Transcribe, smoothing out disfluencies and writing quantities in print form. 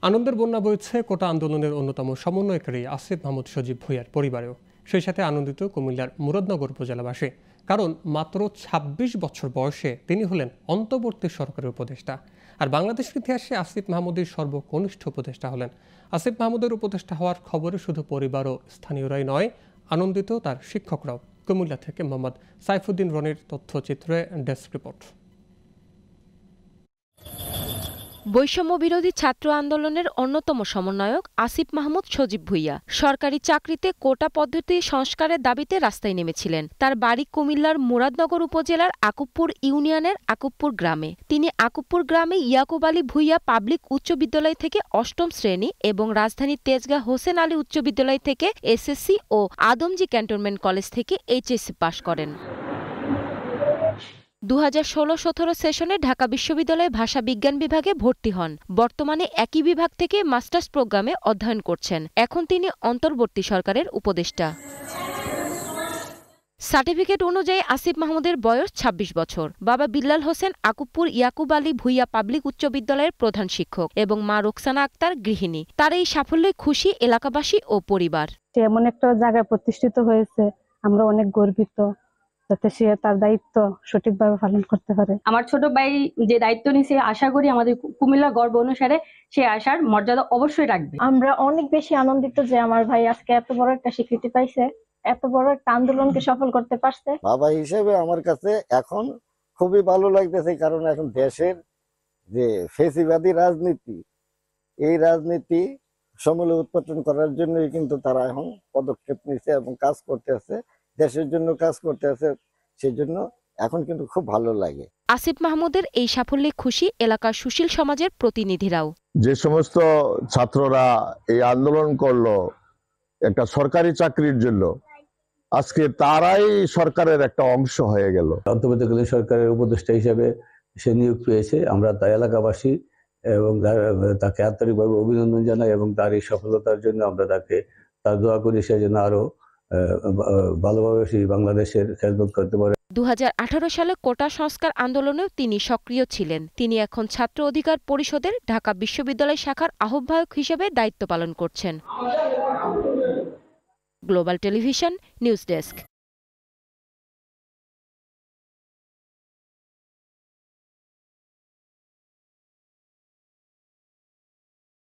আনন্দের বন্যা বইছে কোটা আন্দোলনের অন্যতম সমন্বয়কারী আসিফ মাহমুদ সজীব ভূঁইয়ার পরিবারেও। সেই সাথে আনন্দিত কুমিল্লার মুরাদনগর উপজেলাবাসী, কারণ মাত্র ২৬ বছর বয়সে তিনি হলেন অন্তর্বর্তী সরকারের উপদেষ্টা। আর বাংলাদেশের ইতিহাসে আসিফ মাহমুদের সর্বকনিষ্ঠ উপদেষ্টা হলেন। আসিফ মাহমুদের উপদেষ্টা হওয়ার খবরে শুধু পরিবার ও স্থানীয়রাই নয়, আনন্দিত তার শিক্ষকরাও। কুমিল্লা থেকে মোহাম্মদ সাইফুদ্দিন রনির তথ্যচিত্রে ডেস্ক রিপোর্ট। বৈষম্য বিরোধী ছাত্র আন্দোলনের অন্যতম সমন্বয়ক আসিফ মাহমুদ সজীব ভূঁইয়া সরকারি চাকরিতে কোটা পদ্ধতি সংস্কারের দাবিতে রাস্তায় নেমেছিলেন। তার বাড়ি কুমিল্লার মুরাদনগর উপজেলার আকুবপুর ইউনিয়নের আকুবপুর গ্রামে। তিনি আকুবপুর গ্রামে ইয়াকুব আলী ভূঁইয়া পাবলিক উচ্চ বিদ্যালয় থেকে অষ্টম শ্রেণী এবং রাজধানীর তেজগাঁ হোসেন আলী উচ্চ বিদ্যালয় থেকে এসএসসি ও আদমজী ক্যান্টনমেন্ট কলেজ থেকে এইচএসসি পাশ করেন। ২০১৬-১৭ সেশনে ঢাকা বিশ্ববিদ্যালয়ে ভাষা বিজ্ঞান বিভাগে ভর্তি হন। বর্তমানে একই বিভাগ থেকে মাস্টার্স প্রোগ্রামে অধ্যয়ন করছেন। এখন তিনি অন্তর্বর্তী সরকারের উপদেষ্টা। সার্টিফিকেট অনুযায়ী আসিফ মাহমুদের বয়স ২৬ বছর। বাবা বিল্লাল হোসেন আকুবপুর ইয়াকুব আলী ভূঁইয়া পাবলিক উচ্চ বিদ্যালয়ের প্রধান শিক্ষক এবং মা রোকসানা আক্তার গৃহিণী। তার এই সাফল্যে খুশি এলাকাবাসী ও পরিবার। এমন একটা জায়গায় প্রতিষ্ঠিত হয়েছে, আমরা অনেক গর্বিত, যাতে সে তার দায়িত্ব সঠিকভাবে পালন করতে পারে। আমার ছোট ভাই যে দায়িত্ব নিয়েছে, আশা করি আমাদের কুমিল্লা গর্ব অনুসারে সে আশার মর্যাদা অবশ্যই রাখবে। আমরা অনেক বেশি আনন্দিত যে আমার ভাই আজকে এত বড় একটা স্বীকৃতি পাইছে, এত বড় একটা আন্দোলনকে সফল করতে পারছে। বাবা হিসেবে আমার কাছে এখন খুবই ভালো লাগতেছে, কারণ এখন দেশের যে ফেসিবাদী রাজনীতি, এই রাজনীতি সমূলে উৎপাদন করার জন্যই কিন্তু তারা এখন পদক্ষেপ নিচ্ছে এবং কাজ করতে আছে, দেশের জন্য কাজ করতে আছে। সেই জন্য এখন কিন্তু খুব ভালো লাগে। আসিফ মাহমুদের এই সাফল্যে খুশি এলাকার সুশীল সমাজের প্রতিনিধিরাও। যে সমস্ত ছাত্ররা এই আন্দোলন করলো একটা সরকারি চাকরির জন্য, আজকে তারাই সরকারের একটা অংশ হয়ে গেল। অন্তর্বর্তীকালীন সরকারের উপদেষ্টা হিসেবে সে নিয়োগ পেয়েছে। আমরা তাই এলাকাবাসী এবং তাকে আন্তরিকভাবে অভিনন্দন জানাই এবং তার এই সফলতার জন্য আমরা তার দোয়া করি সে যেন আরো ভালোভাবে বাংলাদেশের খেদমত করতে পারে। ২০১৮ সালে কোটা সংস্কার আন্দোলনেও তিনি সক্রিয় ছিলেন। তিনি এখন ছাত্র অধিকার পরিষদের ঢাকা বিশ্ববিদ্যালয় শাখার আহ্বায়ক হিসেবে দায়িত্ব পালন করছেন। Global television news desk.